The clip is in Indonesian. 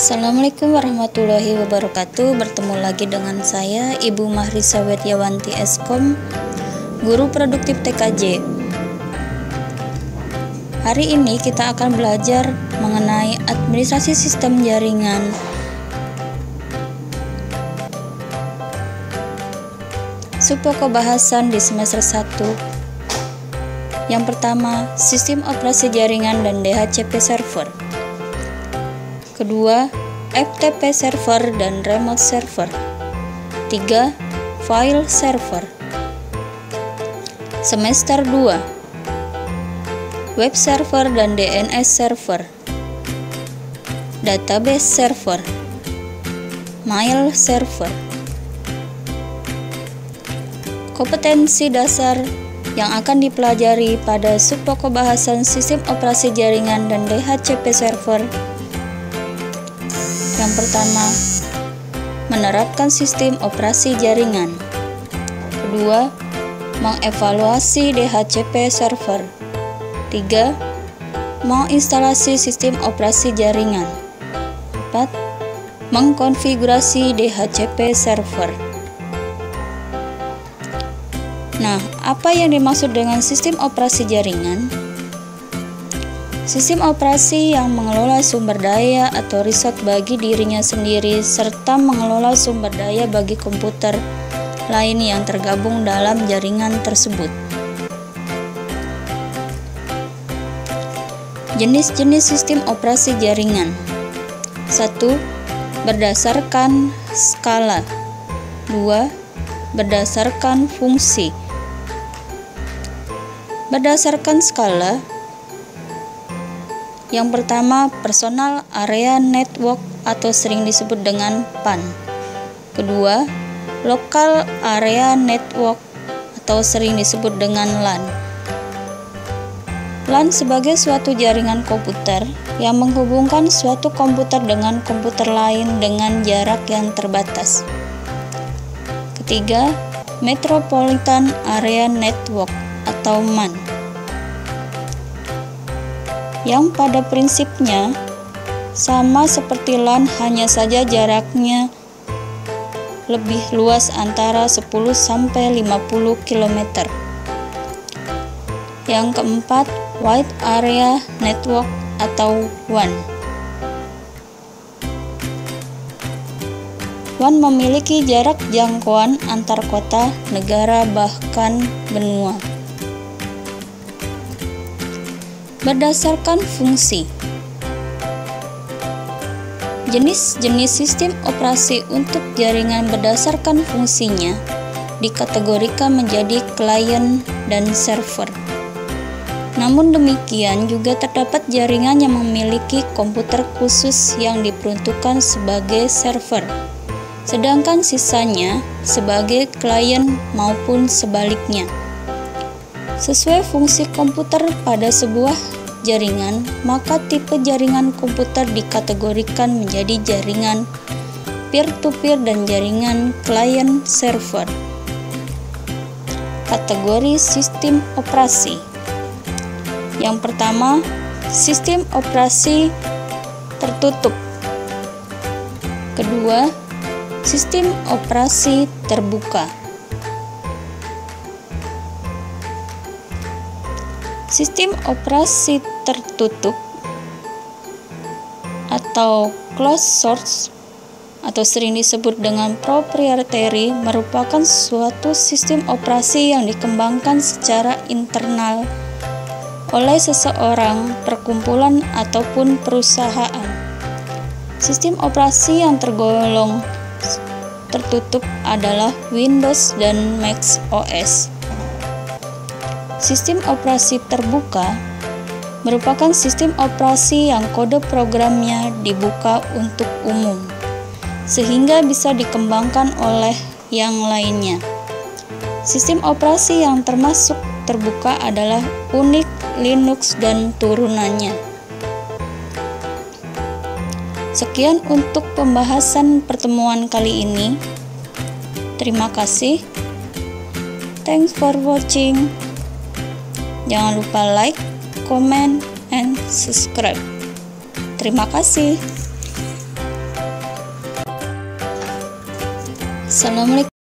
Assalamualaikum warahmatullahi wabarakatuh. Bertemu lagi dengan saya Ibu Mahrisa Wetyawanti Eskom, Guru Produktif TKJ. Hari ini kita akan belajar mengenai administrasi sistem jaringan. Subpokok bahasan di semester 1. Yang pertama, sistem operasi jaringan dan DHCP server. Kedua, FTP server dan remote server. 3. File server. Semester 2. Web server dan DNS server. Database server. Mail server. Kompetensi dasar yang akan dipelajari pada subpokok bahasan sistem operasi jaringan dan DHCP server. Yang pertama, menerapkan sistem operasi jaringan. Kedua, mengevaluasi DHCP server. 3. Menginstalasi sistem operasi jaringan. 4. Mengkonfigurasi DHCP server. Nah, apa yang dimaksud dengan sistem operasi jaringan? Sistem operasi yang mengelola sumber daya atau resource bagi dirinya sendiri serta mengelola sumber daya bagi komputer lain yang tergabung dalam jaringan tersebut. Jenis-jenis sistem operasi jaringan. 1. Berdasarkan skala. 2. Berdasarkan fungsi. Berdasarkan skala. Yang pertama, Personal Area Network atau sering disebut dengan PAN. Kedua, Local Area Network atau sering disebut dengan LAN. LAN sebagai suatu jaringan komputer yang menghubungkan suatu komputer dengan komputer lain dengan jarak yang terbatas. Ketiga, Metropolitan Area Network atau MAN, yang pada prinsipnya sama seperti LAN, hanya saja jaraknya lebih luas antara 10-50 km. Yang keempat, Wide Area Network atau WAN. WAN memiliki jarak jangkauan antar kota, negara, bahkan benua. Berdasarkan fungsi. Jenis-jenis sistem operasi untuk jaringan berdasarkan fungsinya dikategorikan menjadi klien dan server. Namun demikian juga terdapat jaringan yang memiliki komputer khusus yang diperuntukkan sebagai server, sedangkan sisanya sebagai klien maupun sebaliknya. Sesuai fungsi komputer pada sebuah jaringan, maka tipe jaringan komputer dikategorikan menjadi jaringan peer-to-peer dan jaringan client server. Kategori sistem operasi. Yang pertama, sistem operasi tertutup. Kedua, sistem operasi terbuka. Sistem operasi tertutup atau closed source atau sering disebut dengan proprietary merupakan suatu sistem operasi yang dikembangkan secara internal oleh seseorang, perkumpulan, ataupun perusahaan. Sistem operasi yang tergolong tertutup adalah Windows dan Mac OS. Sistem operasi terbuka merupakan sistem operasi yang kode programnya dibuka untuk umum, sehingga bisa dikembangkan oleh yang lainnya. Sistem operasi yang termasuk terbuka adalah Unix, Linux, dan turunannya. Sekian untuk pembahasan pertemuan kali ini. Terima kasih. Thanks for watching. Jangan lupa like, comment, and subscribe. Terima kasih. Assalamualaikum.